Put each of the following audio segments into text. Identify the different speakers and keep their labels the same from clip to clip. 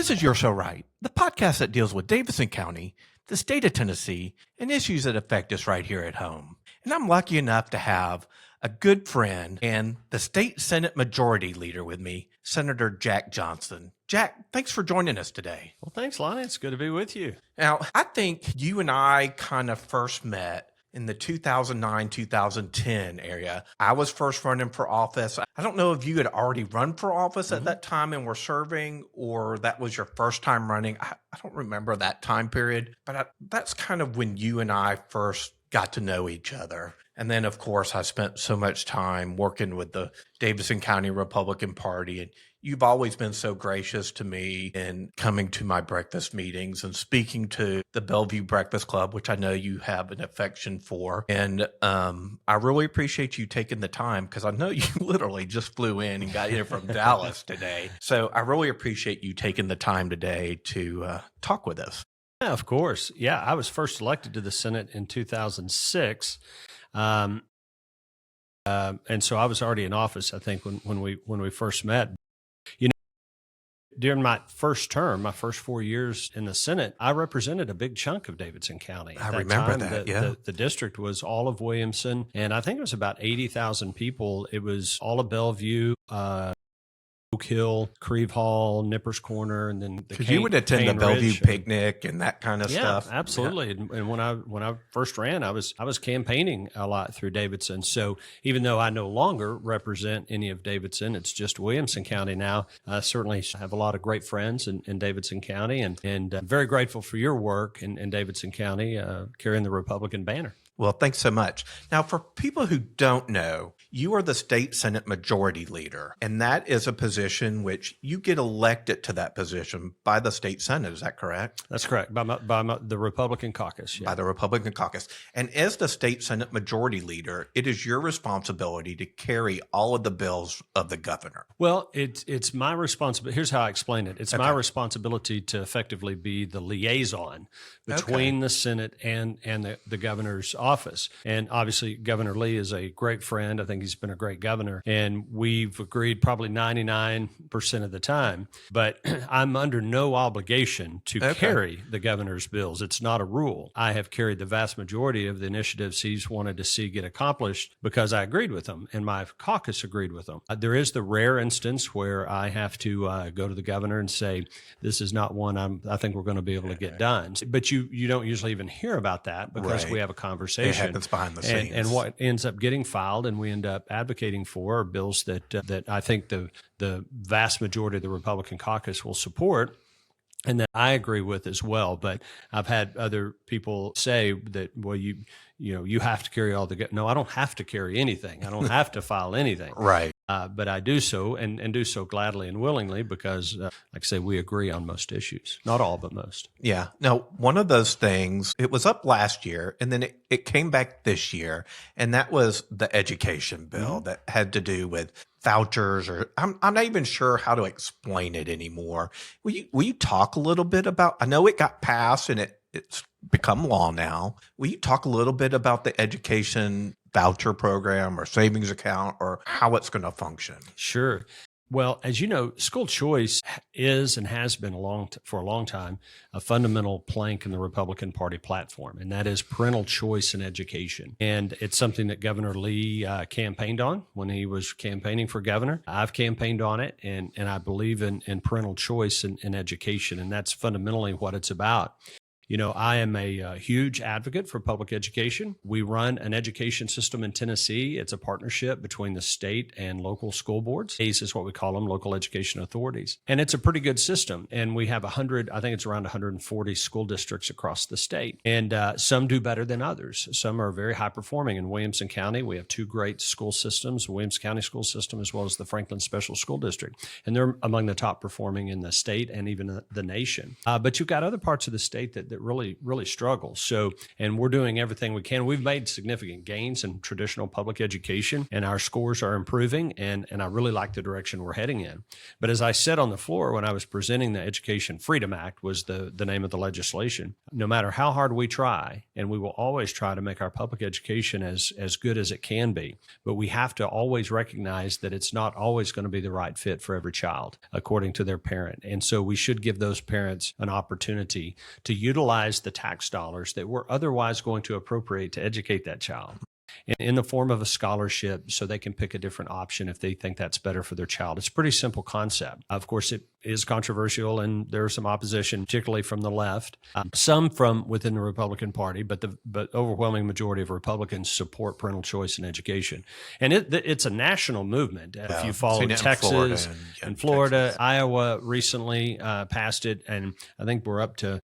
Speaker 1: This is You're So Right, the podcast that deals with Davidson County, the state of Tennessee, and issues that affect us right here at home. And I'm lucky enough to have a good friend and the state Senate Majority Leader with me, Senator Jack Johnson. Jack, thanks for joining us today.
Speaker 2: Well, thanks, Lonnie. It's good to be with you.
Speaker 1: Now, I think you and I kind of first met in the 2009-2010 area. I was first running for office. I don't know if you had already run for office at that time and were serving, or that was your first time running. I don't remember that time period, but that's kind of when you and I first got to know each other. And then, of course, I spent so much time working with the Davidson County Republican Party, and you've always been so gracious to me in coming to my breakfast meetings and speaking to the Bellevue Breakfast Club, which I know you have an affection for. And I really appreciate you taking the time, because I know you literally just flew in and got here from Dallas today. So I really appreciate you taking the time today to talk with us.
Speaker 2: Yeah, of course. Yeah, I was first elected to the Senate in 2006. And so I was already in office, I think, when we first met. You know, during my first term, my first 4 years in the Senate, I represented a big chunk of Davidson County.
Speaker 1: I remember that, yeah.
Speaker 2: The district was all of Williamson, and I think it was about 80,000 people. It was all of Bellevue, Oak Hill, Creve Hall, Nippers Corner, and then
Speaker 1: because you would attend the Bellevue picnic and that kind of stuff.
Speaker 2: Absolutely. Yeah. And when I first ran, I was campaigning a lot through Davidson. So even though I no longer represent any of Davidson, it's just Williamson County now. I certainly have a lot of great friends in Davidson County, and very grateful for your work in Davidson County, carrying the Republican banner.
Speaker 1: Well, thanks so much. Now, for people who don't know, you are the state Senate Majority Leader, and that is a position which you get elected to that position by the state Senate. Is that correct?
Speaker 2: That's correct. By the Republican caucus. Yeah.
Speaker 1: By the Republican caucus. And as the state Senate Majority Leader, it is your responsibility to carry all of the bills of the governor.
Speaker 2: Well, it's my responsibility. Here's how I explain it. It's my responsibility to effectively be the liaison between the Senate and the governor's office. And obviously, Governor Lee is a great friend. I think he's been a great governor, and we've agreed probably 99% of the time. But I'm under no obligation to carry the governor's bills. It's not a rule. I have carried the vast majority of the initiatives he's wanted to see get accomplished because I agreed with them, and my caucus agreed with them. There is the rare instance where I have to go to the governor and say, this is not one I think we're going to be able to get done. But you don't usually even hear about that because we have a conversation.
Speaker 1: It happens behind the scenes.
Speaker 2: And what ends up getting filed and we end up advocating for are bills that I think the vast majority of the Republican caucus will support, and that I agree with as well. But I've had other people say that, well, you have to carry all the. No, I don't have to carry anything. I don't have to file anything.
Speaker 1: Right.
Speaker 2: But I do so and do so gladly and willingly because, like I say, we agree on most issues. Not all, but most.
Speaker 1: Yeah. Now, one of those things, it was up last year and then it came back this year, and that was the education bill that had to do with vouchers, or I'm not even sure how to explain it anymore. Will you talk a little bit about, I know it got passed and it's become law now. Will you talk a little bit about the education voucher program or savings account or how it's going to function?
Speaker 2: Sure. Well, as you know, school choice is and has been for a long time a fundamental plank in the Republican Party platform, and that is parental choice in education. And it's something that Governor Lee campaigned on when he was campaigning for governor. I've campaigned on it, and I believe in parental choice in education, and that's fundamentally what it's about. You know, I am a huge advocate for public education. We run an education system in Tennessee. It's a partnership between the state and local school boards. ACE is what we call them, local education authorities. And it's a pretty good system. And we have I think it's around 140 school districts across the state. And some do better than others. Some are very high performing. In Williamson County, we have two great school systems, Williamson County School System as well as the Franklin Special School District. And they're among the top performing in the state and even the nation. But you've got other parts of the state that really struggles. So, and we're doing everything we can. We've made significant gains in traditional public education, and our scores are improving, and I really like the direction we're heading in. But as I said on the floor when I was presenting, the Education Freedom Act was the name of the legislation. No matter how hard we try, and we will always try to make our public education as good as it can be, but we have to always recognize that it's not always going to be the right fit for every child according to their parent. And so we should give those parents an opportunity to utilize the tax dollars that we're otherwise going to appropriate to educate that child in the form of a scholarship, so they can pick a different option if they think that's better for their child. It's a pretty simple concept. Of course, it is controversial, and there's some opposition, particularly from the left, some from within the Republican Party, but the overwhelming majority of Republicans support parental choice in education. And it's a national movement. If you follow Texas and Florida, Iowa recently passed it, and I think we're up to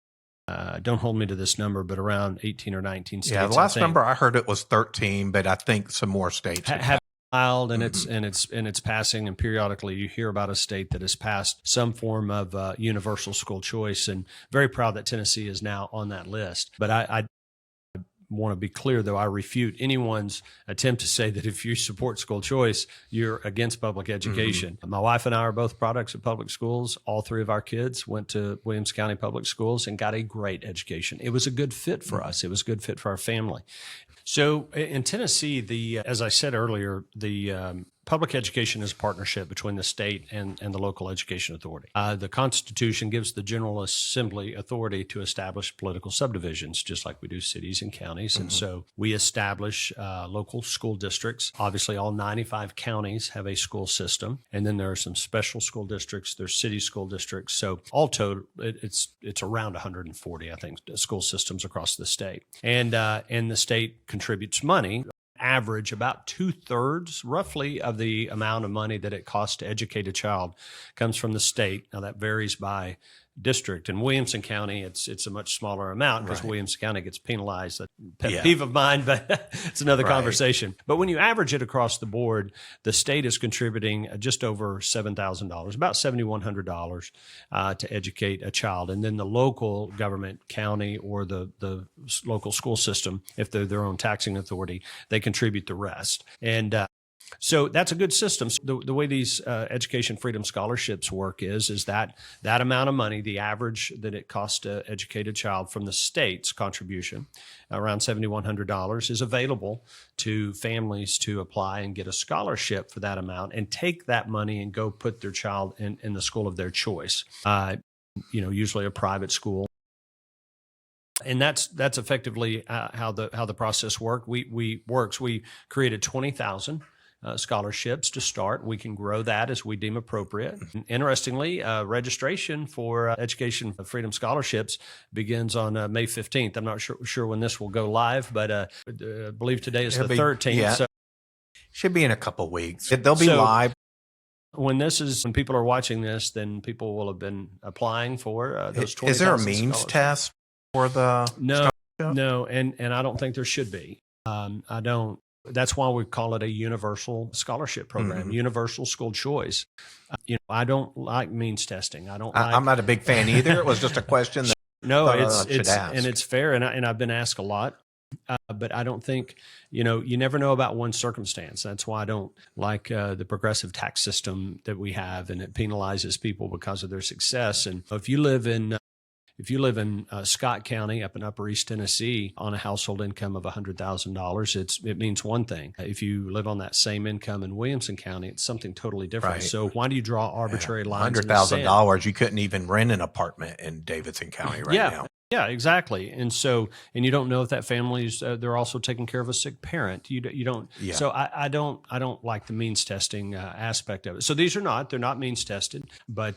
Speaker 2: don't hold me to this number, but around 18 or 19 states.
Speaker 1: Yeah, the last number I heard it was 13, but I think some more states
Speaker 2: have filed, and it's passing. And periodically, you hear about a state that has passed some form of universal school choice. And very proud that Tennessee is now on that list. But I want to be clear, though, I refute anyone's attempt to say that if you support school choice, you're against public education. My wife and I are both products of public schools. All three of our kids went to Williams County Public Schools and got a great education. It was a good fit for us. It was a good fit for our family. So in Tennessee, as I said earlier, the public education is a partnership between the state and the local education authority. The Constitution gives the General Assembly authority to establish political subdivisions, just like we do cities and counties. And so we establish local school districts. Obviously, all 95 counties have a school system. And then there are some special school districts. There's city school districts. So all total, it's around 140, I think, school systems across the state. And the state contributes money. Average about 2/3 roughly of the amount of money that it costs to educate a child comes from the state. Now that varies by district. In Williamson County, it's a much smaller amount because Williamson County gets penalized. A pet peeve of mine, but it's another conversation. But when you average it across the board, the state is contributing just over $7,000, about $7,100 to educate a child. And then the local government, county, or the local school system, if they're their own taxing authority, they contribute the rest. And so that's a good system. So the way these education freedom scholarships work is that amount of money, the average that it costs to educate a child from the state's contribution, around $7,100, is available to families to apply and get a scholarship for that amount and take that money and go put their child in the school of their choice, usually a private school. And that's effectively how the process works. We created 20,000 scholarships to start. We can grow that as we deem appropriate. Interestingly, registration for Education Freedom Scholarships begins on May 15th. I'm not sure when this will go live, but I believe today is the 13th. Yeah. So
Speaker 1: should be in a couple weeks. They'll be live.
Speaker 2: When people are watching this, then people will have been applying for those 20,000.
Speaker 1: Is there a means test for the
Speaker 2: No, and I don't think there should be. I don't. That's why we call it a universal scholarship program, universal school choice. I don't like means testing. I'm
Speaker 1: not a big fan either. It was just a question.
Speaker 2: It's fair, and I've been asked a lot. But I don't think, you never know about one circumstance. That's why I don't like the progressive tax system that we have, and it penalizes people because of their success. And if you live in Scott County up in Upper East Tennessee on a household income of $100,000, it means one thing. If you live on that same income in Williamson County, it's something totally different. Right. So why do you draw arbitrary lines?
Speaker 1: $100,000, you couldn't even rent an apartment in Davidson County now.
Speaker 2: Yeah, exactly. And you don't know if that family's they're also taking care of a sick parent. You don't. Yeah. So I don't like the means testing aspect of it. So they're not means tested, but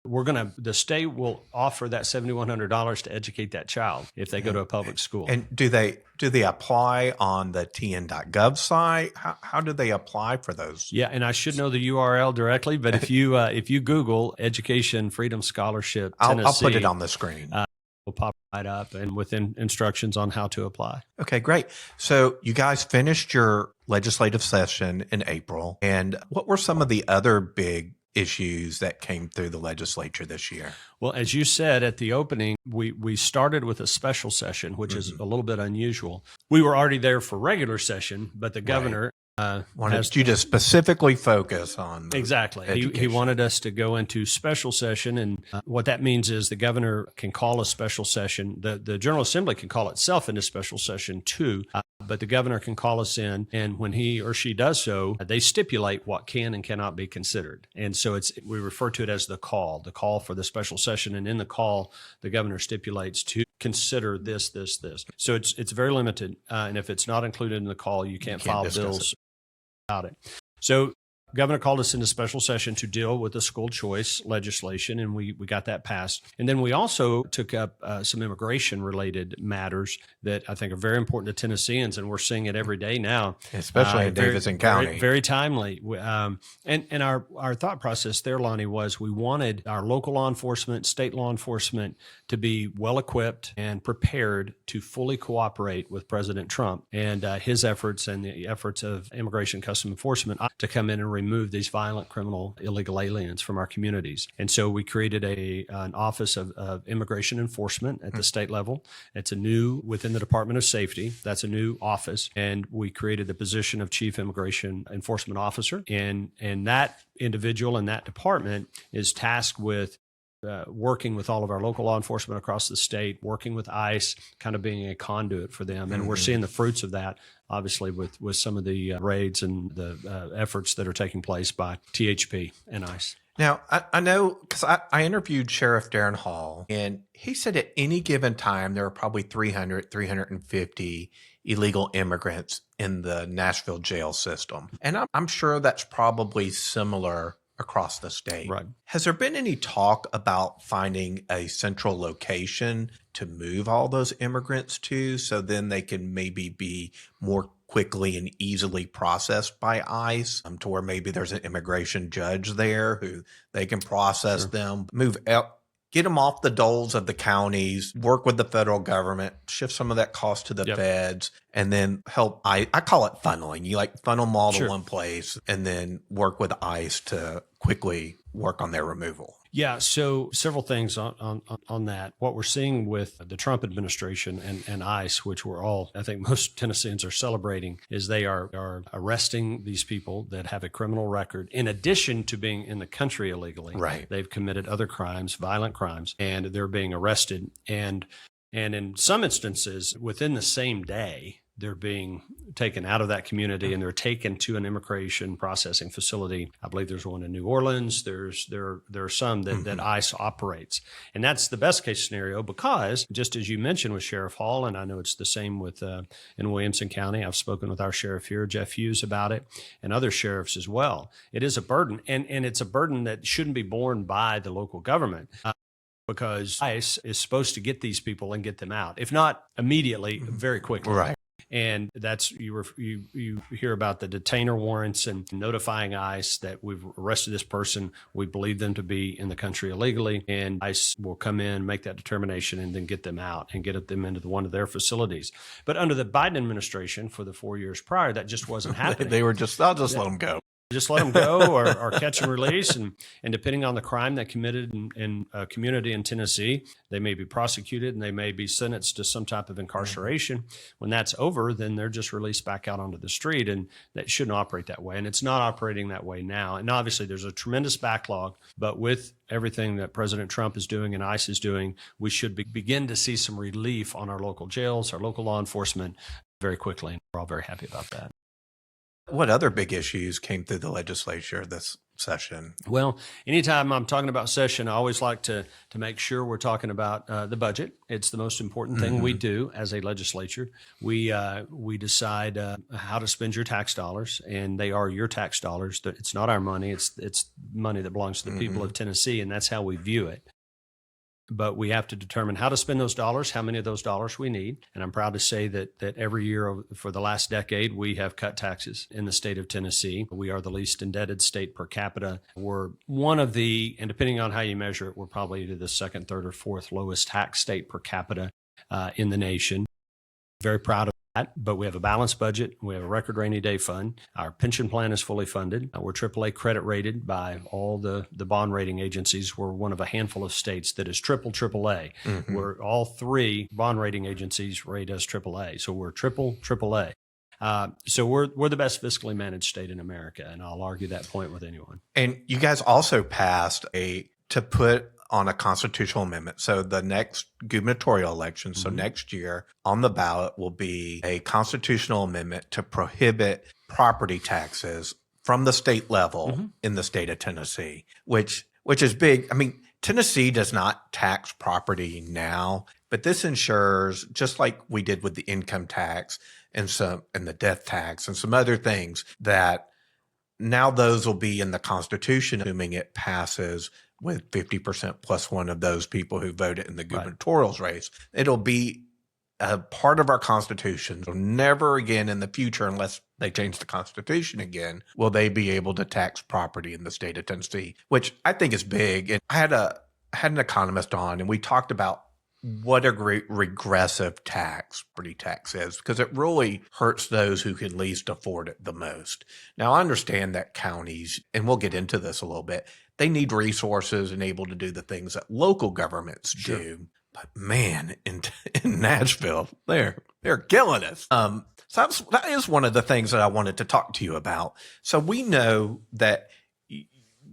Speaker 2: the state will offer that $7,100 to educate that child if they go to a public school.
Speaker 1: And do they apply on the tn.gov site? How do they apply for those?
Speaker 2: Yeah, and I should know the URL directly, but if you Google Education Freedom Scholarship Tennessee,
Speaker 1: I'll put it on the screen.
Speaker 2: Will pop right up and with instructions on how to apply.
Speaker 1: Okay, great. So you guys finished your legislative session in April, and what were some of the other big issues that came through the legislature this year?
Speaker 2: Well, as you said at the opening, we started with a special session, which is a little bit unusual. We were already there for regular session, but the governor
Speaker 1: wanted you to specifically focus on
Speaker 2: exactly. He wanted us to go into special session, and what that means is the governor can call a special session. The General Assembly can call itself into special session too, but the governor can call us in, and when he or she does so, they stipulate what can and cannot be considered. And so we refer to it as the call for the special session, and in the call, the governor stipulates to consider this. So it's very limited, and if it's not included in the call, you can't file bills about it. So governor called us into special session to deal with the school choice legislation, and we got that passed. And then we also took up some immigration-relaed matters that I think are very important to Tennesseans, and we're seeing it every day now.
Speaker 1: Especially in Davidson County.
Speaker 2: Very, very timely. And our thought process there, Lonnie, was we wanted our local law enforcement, state law enforcement to be well-equipped and prepared to fully cooperate with President Trump and his efforts and the efforts of Immigration Customs Enforcement to come in and remove these violent criminal illegal aliens from our communities. And so we created an Office of Immigration Enforcement at the state level. It's a new, within the Department of Safety, that's a new office. And we created the position of Chief Immigration Enforcement Officer. And that individual in that department is tasked with working with all of our local law enforcement across the state, working with ICE, kind of being a conduit for them. And we're seeing the fruits of that, obviously, with some of the raids and the efforts that are taking place by THP and ICE.
Speaker 1: Now, I know because I interviewed Sheriff Darren Hall, and he said at any given time, there are probably 350 illegal immigrants in the Nashville jail system. And I'm sure that's probably similar across the state.
Speaker 2: Right.
Speaker 1: Has there been any talk about finding a central location to move all those immigrants to, so then they can maybe be more quickly and easily processed by ICE, to where maybe there's an immigration judge there who they can process them, move out, get them off the doles of the counties, work with the federal government, shift some of that cost to the feds, and then help I call it funneling. You funnel them all to one place and then work with ICE to quickly work on their removal.
Speaker 2: Yeah, so several things on that. What we're seeing with the Trump administration and ICE, which I think most Tennesseans are celebrating, is they are arresting these people that have a criminal record. In addition to being in the country illegally,
Speaker 1: right,
Speaker 2: they've committed other crimes, violent crimes, and they're being arrested. And in some instances, within the same day, they're being taken out of that community and they're taken to an immigration processing facility. I believe there's one in New Orleans. There are some that ICE operates. And that's the best case scenario because, just as you mentioned with Sheriff Hall, and I know it's the same with in Williamson County, I've spoken with our sheriff here, Jeff Hughes, about it, and other sheriffs as well. It is a burden, and it's a burden that shouldn't be borne by the local government. Because ICE is supposed to get these people and get them out, if not immediately, very quickly.
Speaker 1: Right.
Speaker 2: And that's you hear about the detainer warrants and notifying ICE that we've arrested this person. We believe them to be in the country illegally, and ICE will come in, make that determination, and then get them out and get them into one of their facilities. But under the Biden administration, for the 4 years prior, that just wasn't happening.
Speaker 1: They were I'll just let them go.
Speaker 2: Just let them go or catch and release. And depending on the crime they committed in a community in Tennessee, they may be prosecuted and they may be sentenced to some type of incarceration. When that's over, then they're just released back out onto the street. And that shouldn't operate that way. And it's not operating that way now. And obviously there's a tremendous backlog, but with everything that President Trump is doing and ICE is doing, we should begin to see some relief on our local jails, our local law enforcement very quickly. And we're all very happy about that.
Speaker 1: What other big issues came through the legislature this session?
Speaker 2: Well, anytime I'm talking about session, I always like to make sure we're talking about the budget. It's the most important thing we do as a legislature. We decide how to spend your tax dollars, and they are your tax dollars. It's not our money. It's money that belongs to the people of Tennessee, and that's how we view it. But we have to determine how to spend those dollars, how many of those dollars we need. And I'm proud to say that every year for the last decade, we have cut taxes in the state of Tennessee. We are the least indebted state per capita. We're one of the, and depending on how you measure it, we're probably either the second, third, or fourth lowest tax state per capita in the nation. Very proud of but we have a balanced budget. We have a record rainy day fund. Our pension plan is fully funded. We're AAA credit rated by all the bond rating agencies. We're one of a handful of states that is triple AAA. We're all three bond rating agencies rate us AAA. So we're triple AAA. So we're the best fiscally managed state in America, and I'll argue that point with anyone.
Speaker 1: And you guys also passed to put on a constitutional amendment. So the next gubernatorial election, so next year on the ballot will be a constitutional amendment to prohibit property taxes from the state level in the state of Tennessee, which is big. I mean, Tennessee does not tax property now, but this ensures, just like we did with the income tax and the death tax and some other things, that now those will be in the Constitution, assuming it passes with 50% plus one of those people who voted in the gubernatorial race. It'll be a part of our Constitution. So never again in the future, unless they change the Constitution again, will they be able to tax property in the state of Tennessee, which I think is big. And I had an economist on, and we talked about what a great regressive property tax is, because it really hurts those who can least afford it the most. Now, I understand that counties, and we'll get into this a little bit, they need resources and able to do the things that local governments do. But man, in Nashville, they're killing us. So that is one of the things that I wanted to talk to you about. So we know that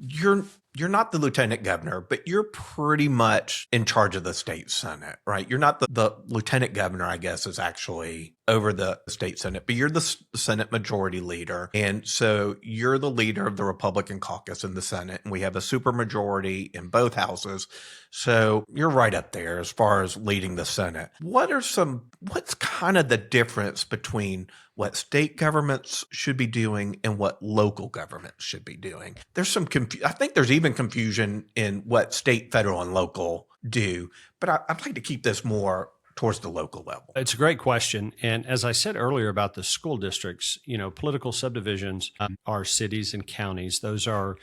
Speaker 1: you're not the lieutenant governor, but you're pretty much in charge of the state senate, right? You're not the lieutenant governor, I guess, is actually over the state senate, but you're the Senate majority leader. And so you're the leader of the Republican caucus in the Senate, and we have a supermajority in both houses. So you're right up there as far as leading the Senate. What's kind of the difference between what state governments should be doing and what local governments should be doing? There's some I think there's even confusion in what state, federal, and local do, but I'd like to keep this more towards the local level.
Speaker 2: It's a great question. And as I said earlier about the school districts, political subdivisions are cities and counties. Those are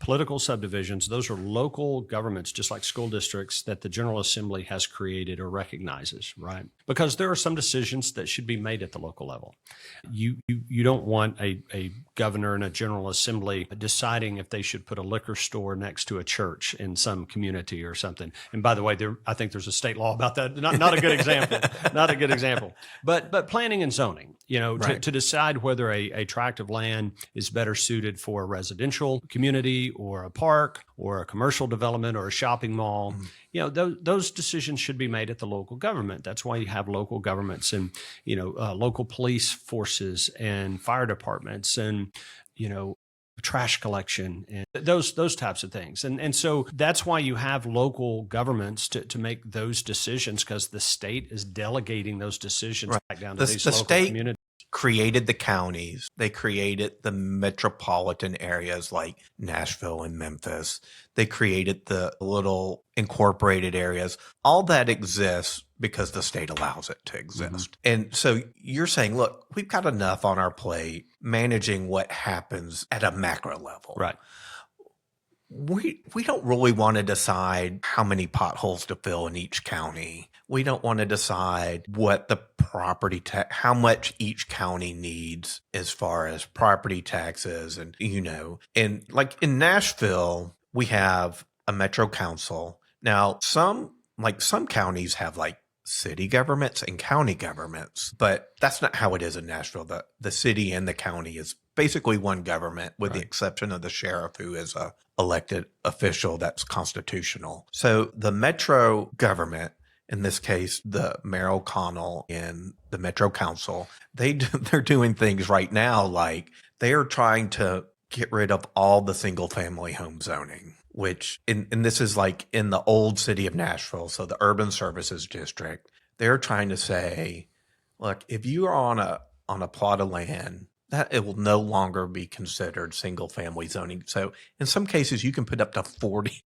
Speaker 2: political subdivisions. Those are local governments, just like school districts, that the General Assembly has created or recognizes, right? Because there are some decisions that should be made at the local level. You don't want a governor and a General Assembly deciding if they should put a liquor store next to a church in some community or something. And by the way, I think there's a state law about that. Not a good example. Not a good example. But planning and zoning, to decide whether a tract of land is better suited for a residential community or a park or a commercial development or a shopping mall. Those decisions should be made at the local government. That's why you have local governments and, local police forces and fire departments and, trash collection and those types of things. And so that's why you have local governments to make those decisions, because the state is delegating those decisions back down to these local communities.
Speaker 1: Created the counties. They created the metropolitan areas like Nashville and Memphis. They created the little incorporated areas. All that exists because the state allows it to exist. And so you're saying, look, we've got enough on our plate managing what happens at a macro level.
Speaker 2: Right.
Speaker 1: We don't really want to decide how many potholes to fill in each county. We don't want to decide what the property tax, how much each county needs as far as property taxes. And, and like in Nashville, we have a metro council. Now, some counties have like city governments and county governments, but that's not how it is in Nashville. The city and the county is basically one government, with the exception of the sheriff, who is a elected official that's constitutional. So the metro government, in this case, the Mayor O'Connell and the Metro Council, they're doing things right now like they are trying to get rid of all the single family home zoning, which, and this is like in the old city of Nashville, so the Urban Services District. They're trying to say, look, if you are on a plot of land, that it will no longer be considered single family zoning. So in some cases, you can put up to 40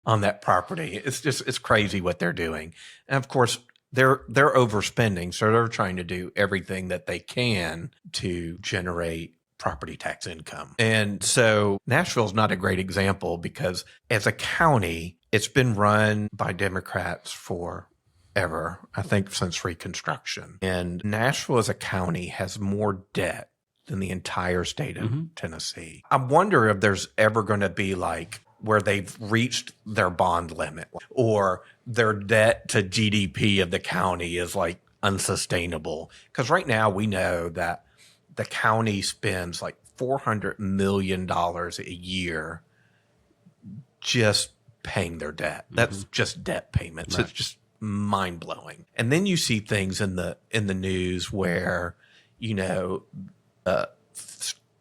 Speaker 1: on that property. It's crazy what they're doing. And of course, they're overspending. So they're trying to do everything that they can to generate property tax income. And so Nashville's not a great example, because as a county, it's been run by Democrats for ever, I think, since Reconstruction. And Nashville as a county has more debt than the entire state of Tennessee. I wonder if there's ever going to be like where they've reached their bond limit or their debt to GDP of the county is like unsustainable. Because right now we know that the county spends like $400 million a year just paying their debt. That's just debt payments.
Speaker 2: Right.
Speaker 1: It's just mind blowing. And then you see things in the news where, you know,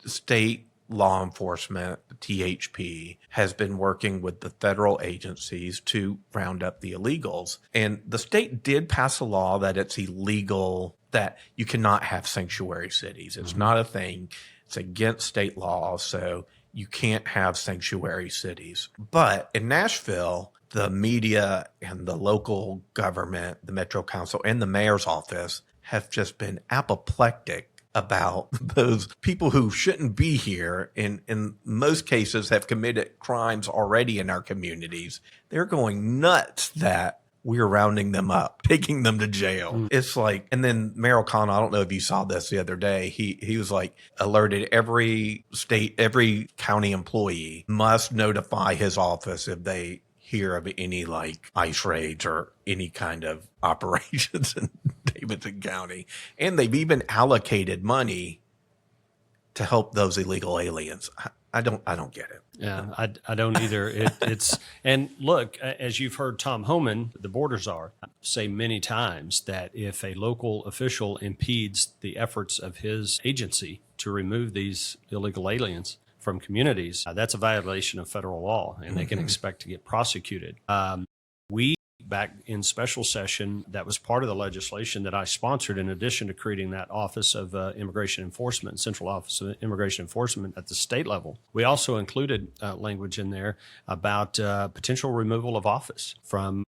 Speaker 1: state law enforcement, the THP, has been working with the federal agencies to round up the illegals. And the state did pass a law that it's illegal, that you cannot have sanctuary cities. It's not a thing. It's against state law. So you can't have sanctuary cities. But in Nashville, the media and the local government, the Metro Council, and the mayor's office have just been apoplectic about those people who shouldn't be here, and in most cases have committed crimes already in our communities. They're going nuts that we're rounding them up, taking them to jail. It's like, and then Mayor O'Connell, I don't know if you saw this the other day, he was like, alerted every state, every county employee must notify his office if they hear of any like ICE raids or any kind of operations in Davidson County. And they've even allocated money to help those illegal aliens. I don't get it.
Speaker 2: Yeah, I don't either. It's and look, as you've heard Tom Homan, the border czar, say many times that if a local official impedes the efforts of his agency to remove these illegal aliens from communities, that's a violation of federal law, and they can expect to get prosecuted. We, back in special session, that was part of the legislation that I sponsored, in addition to creating that Office of Immigration Enforcement, Central Office of Immigration Enforcement at the state level. We also included language in there about potential removal of office from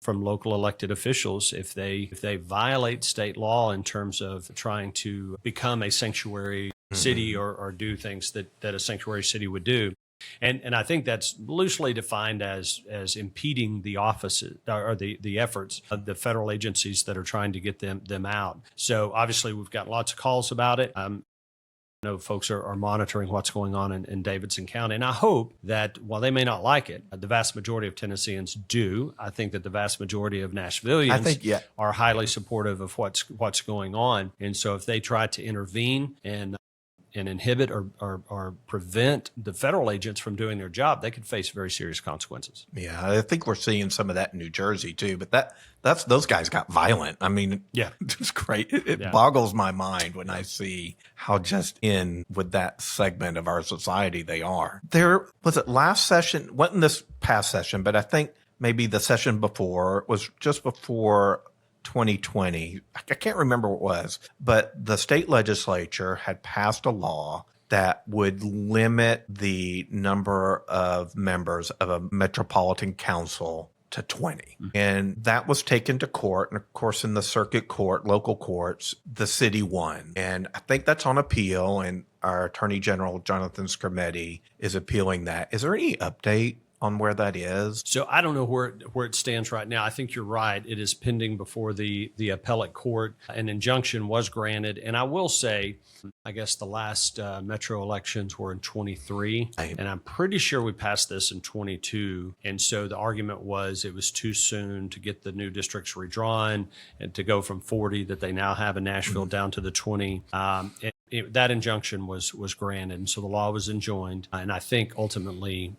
Speaker 2: local elected officials if they violate state law in terms of trying to become a sanctuary city or do things that a sanctuary city would do. And I think that's loosely defined as impeding the offices or the efforts of the federal agencies that are trying to get them out. So obviously we've got lots of calls about it. I know folks are monitoring what's going on in Davidson County. And I hope that while they may not like it, the vast majority of Tennesseans do. I think that the vast majority of Nashvilleians are highly supportive of what's going on. And so if they try to intervene and inhibit or prevent the federal agents from doing their job, they could face very serious consequences.
Speaker 1: Yeah, I think we're seeing some of that in New Jersey too, but that's those guys got violent. I mean, yeah, it's great. It boggles my mind when I see how just in with that segment of our society they are. There was it last session, wasn't this past session, but I think maybe the session before was just before 2020. I can't remember what it was, but the state legislature had passed a law that would limit the number of members of a metropolitan council to 20. And that was taken to court. And of course, in the circuit court, local courts, the city won. And I think that's on appeal. And our Attorney General, Jonathan Skrmetti, is appealing that. Is there any update on where that is?
Speaker 2: So I don't know where it stands right now. I think you're right. It is pending before the appellate court. An injunction was granted. And I will say, I guess the last metro elections were in 23. And I'm pretty sure we passed this in 22. And so the argument was it was too soon to get the new districts redrawn and to go from 40 that they now have in Nashville down to the 20. That injunction was granted, and so the law was enjoined, and I think ultimately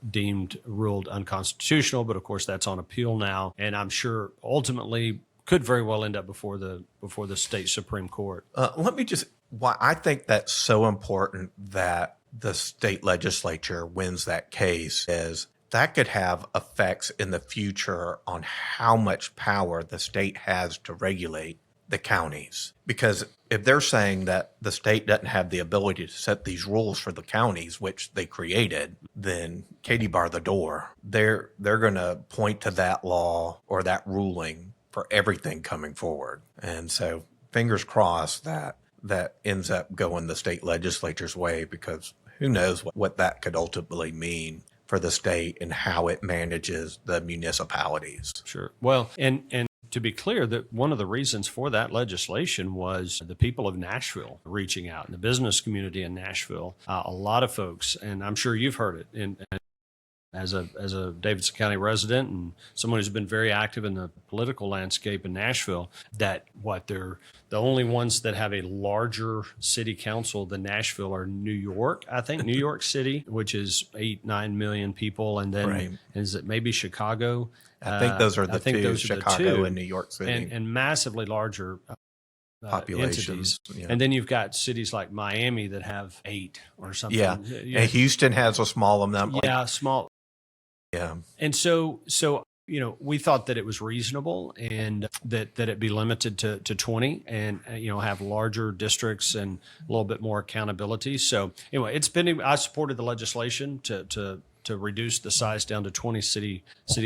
Speaker 2: ruled unconstitutional. But of course, that's on appeal now, and I'm sure ultimately could very well end up before the state Supreme Court.
Speaker 1: Let me just why I think that's so important that the state legislature wins that case is that could have effects in the future on how much power the state has to regulate the counties. Because if they're saying that the state doesn't have the ability to set these rules for the counties, which they created, then Katie bar the door. They're going to point to that law or that ruling for everything coming forward. And so fingers crossed that ends up going the state legislature's way, because who knows what that could ultimately mean for the state and how it manages the municipalities.
Speaker 2: Sure. Well, and to be clear, that one of the reasons for that legislation was the people of Nashville reaching out, and the business community in Nashville. A lot of folks, and I'm sure you've heard it, as a Davidson County resident and someone who's been very active in the political landscape in Nashville, that they're the only ones that have a larger city council than Nashville are New York, I think, New York City, which is 8-9 million people, and then is it maybe Chicago?
Speaker 1: I think those are the two, Chicago and New York City,
Speaker 2: and massively larger
Speaker 1: populations.
Speaker 2: Entities.
Speaker 1: Yeah.
Speaker 2: And then you've got cities like Miami that have 8 or something.
Speaker 1: Yeah, and Houston has a small number.
Speaker 2: Yeah, small.
Speaker 1: Yeah.
Speaker 2: And so we thought that it was reasonable and that it be limited to 20 and, have larger districts and a little bit more accountability. So anyway, I supported the legislation to reduce the size down to 20 city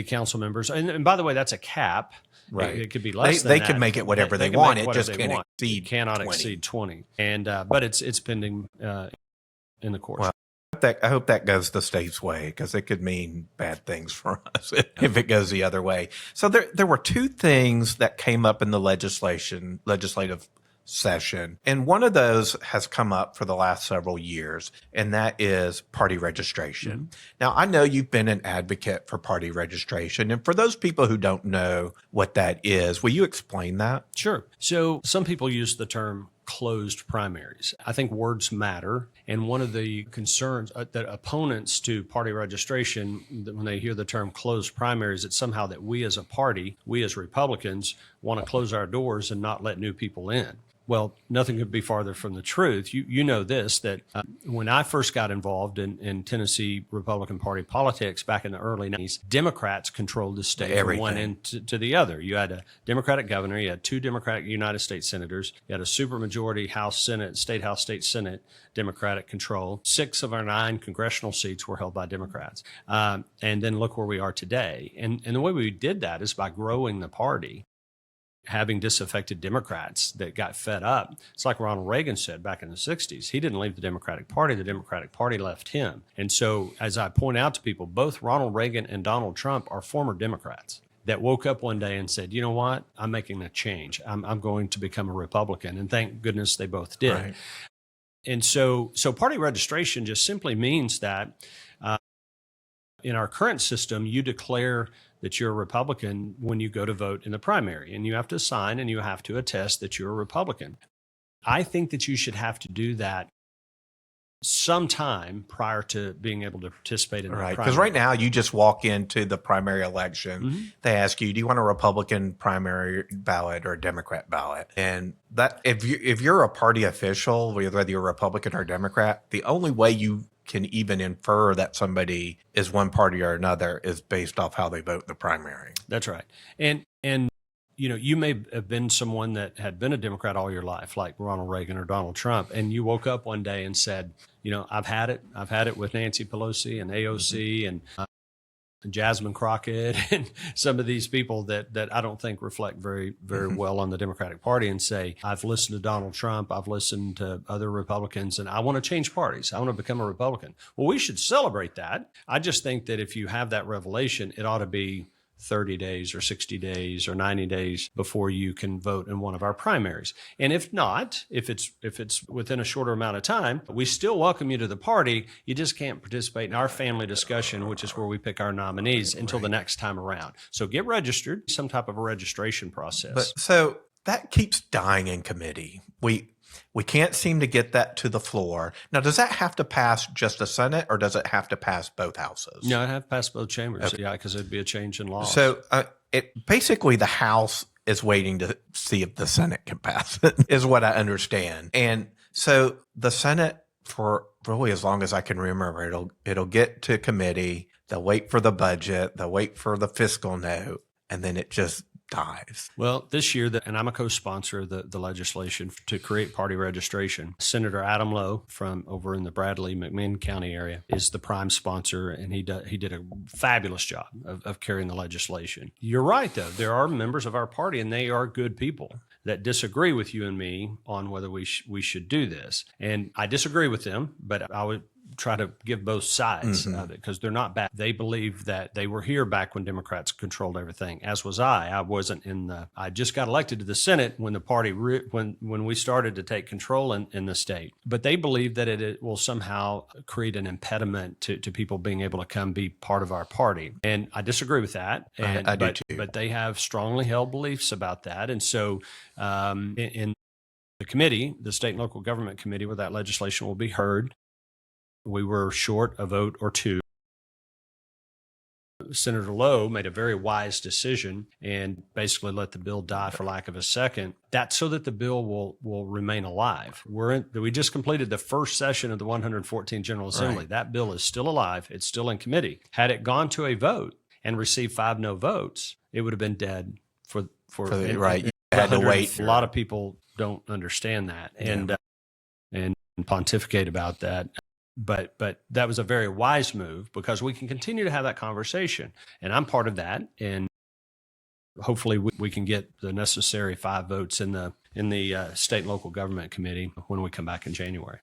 Speaker 2: council members. And by the way, that's a cap.
Speaker 1: Right.
Speaker 2: It could be less than
Speaker 1: they
Speaker 2: that.
Speaker 1: can make it whatever they want. It just can't exceed.
Speaker 2: Cannot
Speaker 1: 20.
Speaker 2: exceed 20. And, but it's pending in the courts.
Speaker 1: Well, I hope that goes the state's way, because it could mean bad things for us if it goes the other way. So there were two things that came up in the legislative session, and one of those has come up for the last several years, and that is party registration. Mm-hmm. Now, I know you've been an advocate for party registration, and for those people who don't know what that is, will you explain that?
Speaker 2: Sure. So some people use the term closed primaries. I think words matter. And one of the concerns that opponents to party registration, when they hear the term closed primaries, it's somehow that we as a party, we as Republicans, want to close our doors and not let new people in. Well, nothing could be farther from the truth. You know this, that when I first got involved in Tennessee Republican Party politics back in the early 90s, Democrats controlled the state from one end to the other. You had a Democratic governor, you had 2 Democratic United States senators, you had a supermajority House Senate, State House, State Senate, Democratic control. 6 of our 9 congressional seats were held by Democrats. And then look where we are today. And the way we did that is by growing the party, having disaffected Democrats that got fed up. It's like Ronald Reagan said back in the 60s. He didn't leave the Democratic Party. The Democratic Party left him. And so, as I point out to people, both Ronald Reagan and Donald Trump are former Democrats that woke up one day and said, you know what, I'm making a change. I'm going to become a Republican. And thank goodness they both did. Right. And so party registration just simply means that in our current system, you declare that you're a Republican when you go to vote in the primary, and you have to sign and you have to attest that you're a Republican. I think that you should have to do that sometime prior to being able to participate in the primary.
Speaker 1: Because right now you just walk into the primary election. Mm-hmm. They ask you, do you want a Republican primary ballot or a Democrat ballot? And that if you're a party official, whether you're a Republican or Democrat, the only way you can even infer that somebody is one party or another is based off how they vote in the primary.
Speaker 2: That's right. And you may have been someone that had been a Democrat all your life, like Ronald Reagan or Donald Trump, and you woke up one day and said, I've had it. I've had it with Nancy Pelosi and AOC and Jasmine Crockett and some of these people that I don't think reflect very, very well on the Democratic Party, and say, I've listened to Donald Trump, I've listened to other Republicans, and I want to change parties. I want to become a Republican. Well, we should celebrate that. I just think that if you have that revelation, it ought to be 30 days or 60 days or 90 days before you can vote in one of our primaries. And if not, if it's within a shorter amount of time, we still welcome you to the party. You just can't participate in our family discussion, which is where we pick our nominees, until the next time around. So get registered, some type of a registration process.
Speaker 1: But so that keeps dying in committee. We can't seem to get that to the floor. Now, does that have to pass just the Senate, or does it have to pass both houses?
Speaker 2: No, it have to pass both chambers. Okay. Yeah, because it'd be a change in law.
Speaker 1: So basically the House is waiting to see if the Senate can pass it, is what I understand. And so the Senate, for really as long as I can remember, it'll get to committee. They'll wait for the budget. They'll wait for the fiscal note, and then it just dies.
Speaker 2: Well, this year, and I'm a co-sponsor of the legislation to create party registration. Senator Adam Lowe from over in the Bradley, McMinn County area is the prime sponsor, and he did a fabulous job of carrying the legislation. You're right, though. There are members of our party, and they are good people, that disagree with you and me on whether we should do this. And I disagree with them, but I would try to give both sides of it, because they're not bad. They believe that they were here back when Democrats controlled everything, as was I. I wasn't I just got elected to the Senate when the party, when we started to take control in the state. But they believe that it will somehow create an impediment to people being able to come be part of our party. And I disagree with that. And,
Speaker 1: I do too.
Speaker 2: But they have strongly held beliefs about that. And so in the committee, the state and local government committee, where that legislation will be heard, we were short a vote or two. Senator Lowe made a very wise decision and basically let the bill die for lack of a second. That's so that the bill will remain alive. We just completed the first session of the 114th General Assembly. Right. That bill is still alive. It's still in committee. Had it gone to a vote and received 5 no votes, it would have been dead for
Speaker 1: right. You had to wait.
Speaker 2: A lot of people don't understand that and pontificate about that. But that was a very wise move, because we can continue to have that conversation, and I'm part of that. And hopefully we can get the necessary 5 votes in the state and local government committee when we come back in January.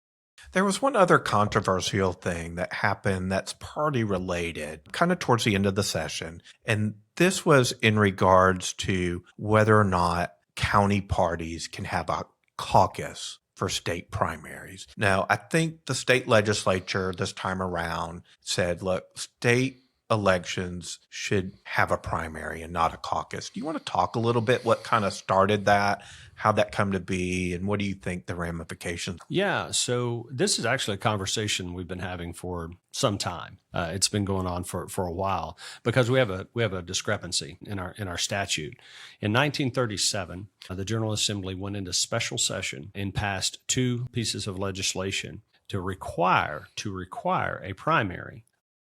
Speaker 1: There was one other controversial thing that happened that's party related, kind of towards the end of the session. And this was in regards to whether or not county parties can have a caucus for state primaries. Now, I think the state legislature this time around said, look, state elections should have a primary and not a caucus. Do you want to talk a little bit what kind of started that, how that come to be, and what do you think the ramifications?
Speaker 2: Yeah, so this is actually a conversation we've been having for some time. It's been going on for a while, because we have a discrepancy in our statute. In 1937, the General Assembly went into special session and passed 2 pieces of legislation to require a primary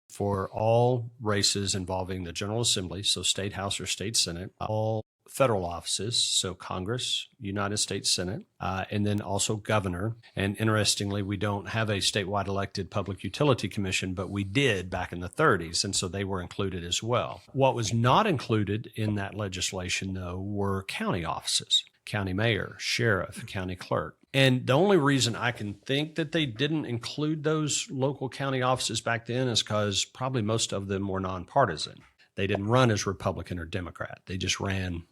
Speaker 2: for all races involving the General Assembly, so State House or State Senate, all federal offices, so Congress, United States Senate, and then also governor. And interestingly, we don't have a statewide elected public utility commission, but we did back in the 30s, and so they were included as well. What was not included in that legislation, though, were county offices: county mayor, sheriff, county clerk. And the only reason I can think that they didn't include those local county offices back then is because probably most of them were nonpartisan. They didn't run as Republican or Democrat. They just ran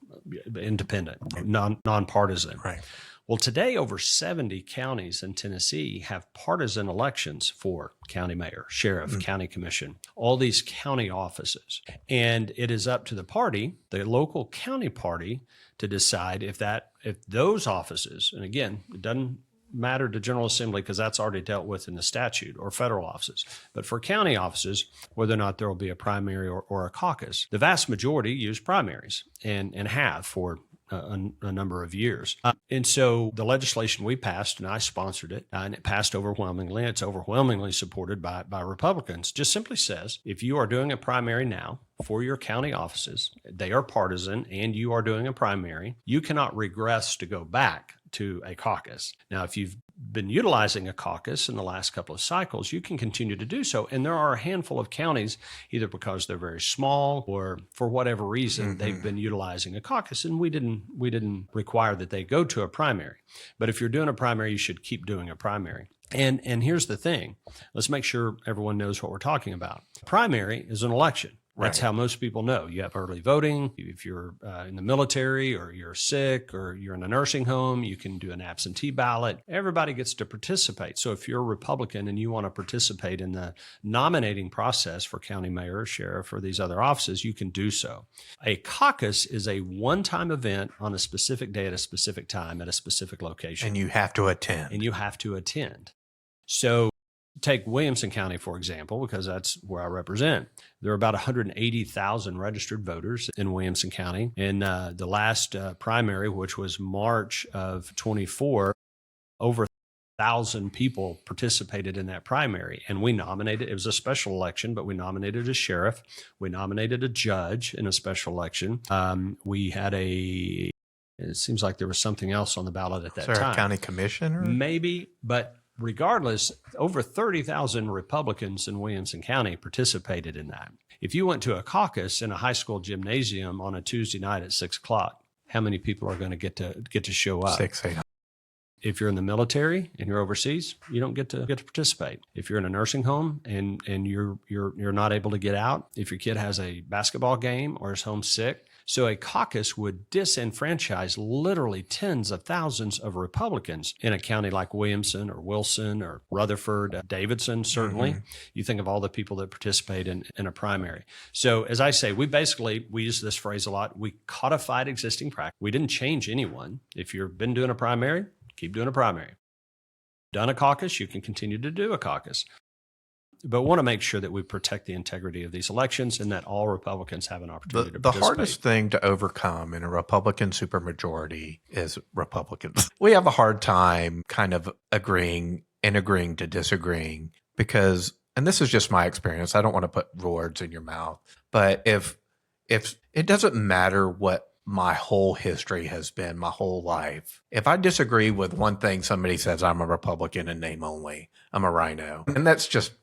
Speaker 2: independent, nonpartisan.
Speaker 1: Right.
Speaker 2: Well, today, over 70 counties in Tennessee have partisan elections for county mayor, sheriff, county commission, all these county offices. And it is up to the party, the local county party, to decide if those offices, and again, it doesn't matter to General Assembly because that's already dealt with in the statute, or federal offices. But for county offices, whether or not there will be a primary or a caucus, the vast majority use primaries and have for a number of years. And so the legislation we passed, and I sponsored it, and it passed overwhelmingly. It's overwhelmingly supported by Republicans. Just simply says, if you are doing a primary now for your county offices, they are partisan, and you are doing a primary, you cannot regress to go back to a caucus. Now, if you've been utilizing a caucus in the last couple of cycles, you can continue to do so. And there are a handful of counties, either because they're very small or for whatever reason, they've been utilizing a caucus, and we didn't require that they go to a primary. But if you're doing a primary, you should keep doing a primary. And here's the thing. Let's make sure everyone knows what we're talking about. Primary is an election. That's how most people know. You have early voting. If you're in the military, or you're sick, or you're in a nursing home, you can do an absentee ballot. Everybody gets to participate. So if you're a Republican and you want to participate in the nominating process for county mayor, sheriff, or these other offices, you can do so. A caucus is a one-time event on a specific day at a specific time at a specific location.
Speaker 1: And you have to attend.
Speaker 2: So take Williamson County, for example, because that's where I represent. There are about 180,000 registered voters in Williamson County. In the last primary, which was March of 24, over 1,000 people participated in that primary. And we nominated, it was a special election, but we nominated a sheriff. We nominated a judge in a special election. We had it seems like there was something else on the ballot at that time.
Speaker 1: Is there a county commissioner?
Speaker 2: Maybe, but regardless, over 30,000 Republicans in Williamson County participated in that. If you went to a caucus in a high school gymnasium on a Tuesday night at 6 o'clock, how many people are going to get to show up?
Speaker 1: 600.
Speaker 2: If you're in the military and you're overseas, you don't get to participate. If you're in a nursing home and you're not able to get out, if your kid has a basketball game or is homesick. So a caucus would disenfranchise literally tens of thousands of Republicans in a county like Williamson or Wilson or Rutherford, Davidson, certainly. You think of all the people that participate in a primary. So as I say, we use this phrase a lot. We codified existing practice. We didn't change anyone. If you've been doing a primary, keep doing a primary. Done a caucus, you can continue to do a caucus. But we want to make sure that we protect the integrity of these elections and that all Republicans have an opportunity to participate.
Speaker 1: The hardest thing to overcome in a Republican supermajority is Republicans. We have a hard time kind of agreeing to disagreeing because, and this is just my experience, I don't want to put words in your mouth, but if it doesn't matter what my whole history has been, my whole life, if I disagree with one thing somebody says, I'm a Republican in name only, I'm a rhino. And that's just,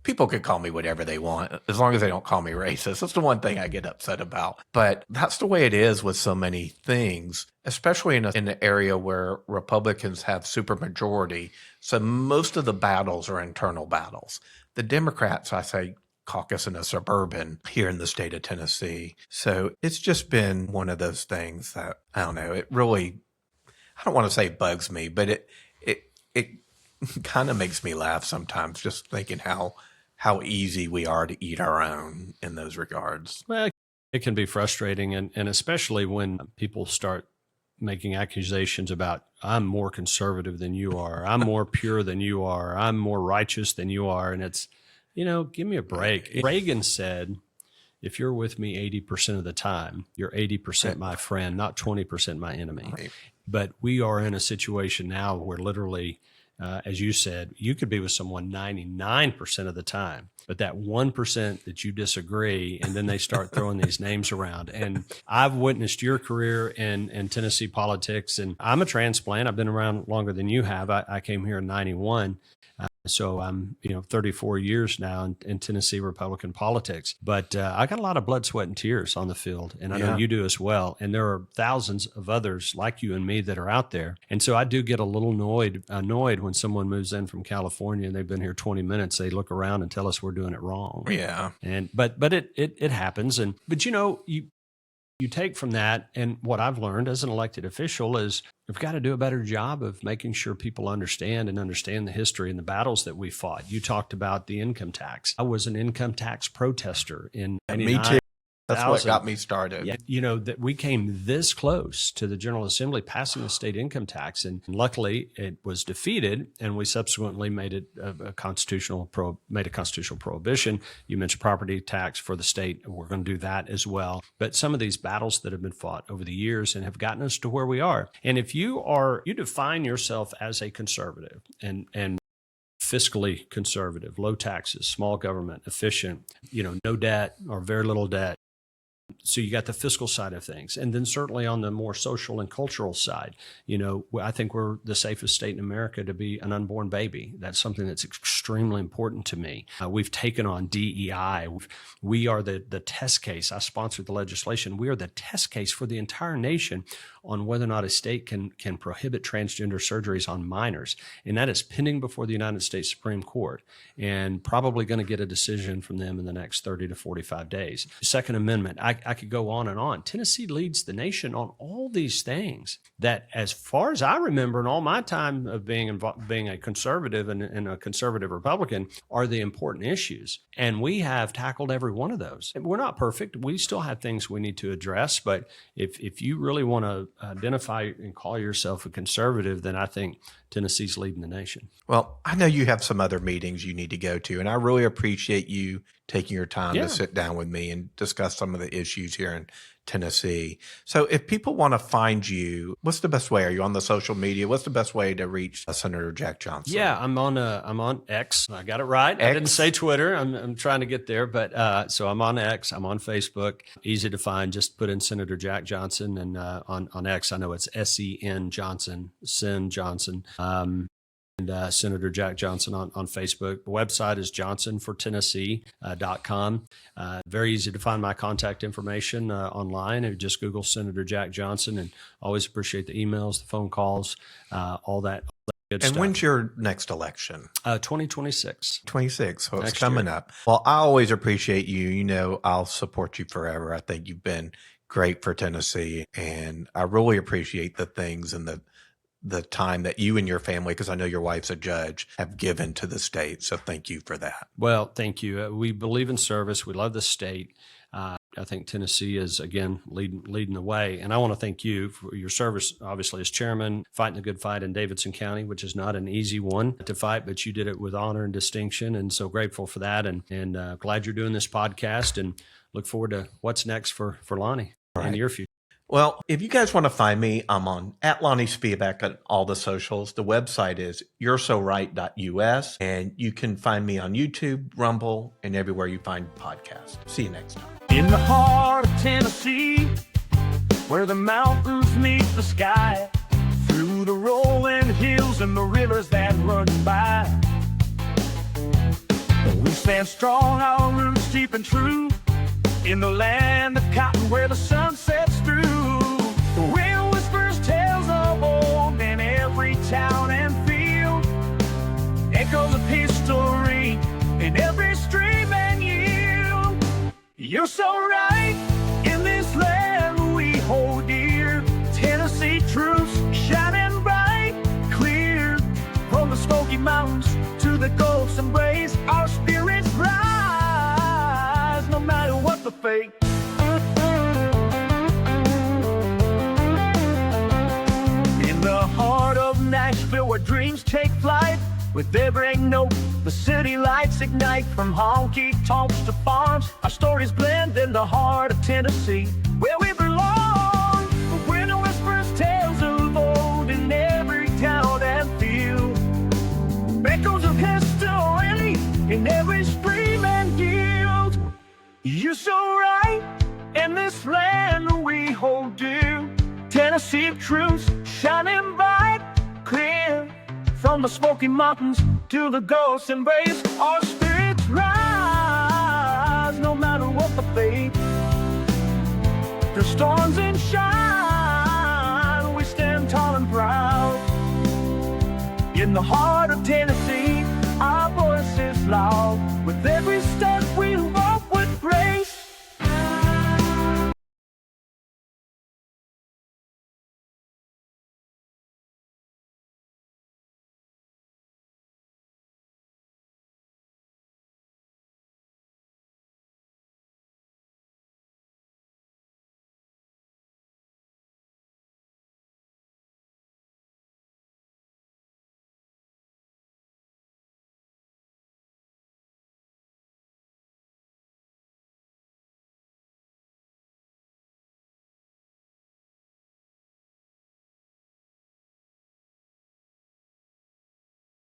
Speaker 1: people could call me whatever they want as long as they don't call me racist. That's the one thing I get upset about. But that's the way it is with so many things, especially in an area where Republicans have supermajority. So most of the battles are internal battles. The Democrats, I say, caucus in a suburban here in the state of Tennessee. So it's just been one of those things that, I don't know, it really, I don't want to say bugs me, but it kind of makes me laugh sometimes just thinking how easy we are to eat our own in those regards.
Speaker 2: Well, it can be frustrating, and especially when people start making accusations about, I'm more conservative than you are, I'm more pure than you are, I'm more righteous than you are. And it's, give me a break. Reagan said, if you're with me 80% of the time, you're 80% my friend, not 20% my enemy. Right. But we are in a situation now where literally, as you said, you could be with someone 99% of the time, but that 1% that you disagree, and then they start throwing these names around. And I've witnessed your career in Tennessee politics, and I'm a transplant. I've been around longer than you have. I came here in 91. So I'm, 34 years now in Tennessee Republican politics, but I got a lot of blood, sweat, and tears on the field, and I know you do as well. And there are thousands of others like you and me that are out there. And so I do get a little annoyed when someone moves in from California and they've been here 20 minutes. They look around and tell us we're doing it wrong.
Speaker 1: Yeah.
Speaker 2: And but it happens. But you take from that, and what I've learned as an elected official is we've got to do a better job of making sure people understand the history and the battles that we fought. You talked about the income tax. I was an income tax protester in 99.
Speaker 1: Me too. That's what got me started.
Speaker 2: Yeah, that we came this close to the General Assembly passing the state income tax, and luckily it was defeated, and we subsequently made it a constitutional prohibition. You mentioned property tax for the state. We're going to do that as well. But some of these battles that have been fought over the years and have gotten us to where we are. And if you define yourself as a conservative and fiscally conservative, low taxes, small government, efficient, no debt or very little debt. So you got the fiscal side of things. And then certainly on the more social and cultural side, I think we're the safest state in America to be an unborn baby. That's something that's extremely important to me. We've taken on DEI. We are the test case. I sponsored the legislation. We are the test case for the entire nation on whether or not a state can prohibit transgender surgeries on minors. And that is pending before the United States Supreme Court and probably going to get a decision from them in the next 30 to 45 days. Second Amendment, I could go on and on. Tennessee leads the nation on all these things that, as far as I remember in all my time of being a conservative and a conservative Republican, are the important issues. And we have tackled every one of those. We're not perfect. We still have things we need to address. But if you really want to identify and call yourself a conservative, then I think Tennessee's leading the nation.
Speaker 1: Well, I know you have some other meetings you need to go to, and I really appreciate you taking your time to sit down with me and discuss some of the issues here in Tennessee. So if people want to find you, what's the best way? Are you on the social media? What's the best way to reach Senator Jack Johnson?
Speaker 2: Yeah, I'm on X. I got it right. I didn't say Twitter. I'm trying to get there, but so I'm on X. I'm on Facebook. Easy to find. Just put in Senator Jack Johnson, and on X, I know it's SEN Johnson, Sen Johnson. and Senator Jack Johnson on Facebook. The website is johnsonfortennessee.com. Very easy to find my contact information online, or just Google Senator Jack Johnson, and always appreciate the emails, the phone calls, all that good
Speaker 1: And
Speaker 2: stuff.
Speaker 1: when's your next election?
Speaker 2: 2026.
Speaker 1: 26. So it's
Speaker 2: Next
Speaker 1: coming
Speaker 2: year.
Speaker 1: up. Well, I always appreciate you. You know, I'll support you forever. I think you've been great for Tennessee, and I really appreciate the things and the time that you and your family, because I know your wife's a judge, have given to the state. So thank you for that.
Speaker 2: Well, thank you. We believe in service. We love the state. I think Tennessee is, again, leading the way. And I want to thank you for your service, obviously, as chairman, fighting the good fight in Davidson County, which is not an easy one to fight, but you did it with honor and distinction. And so grateful for that. And glad you're doing this podcast, and look forward to what's next for Lonnie in your future.
Speaker 1: Well, if you guys want to find me, I'm on @Lonnie Spivak on all the socials. The website is you'resoright.us, and you can find me on YouTube, Rumble, and everywhere you find podcasts. See you next time.
Speaker 3: In the heart of Tennessee, where the mountains meet the sky, through the rolling hills and the rivers that run by, we stand strong, our roots deep and true, in the land of cotton where the sun sets through. The wind whispers tales of old in every town and field, echoes of history in every stream and yield. You're so right, in this land we hold dear, Tennessee truths shining bright, clear, from the Smoky Mountains to the Gulf's embrace, our spirits rise, no matter what the fate. In the heart of Nashville, where dreams take flight, with every note, the city lights ignite. From honky-tonks to farms, our stories blend in the heart of Tennessee, where we belong. The wind whispers tales of old in every town and field, echoes of history in every stream and guild. You're so right, in this land we hold dear, Tennessee truths shining bright, clear, from the Smoky Mountains to the Gulf's embrace, our spirits rise, no matter what the fate. Through storms and shine, we stand tall and proud. In the heart of Tennessee, our voice is loud, with every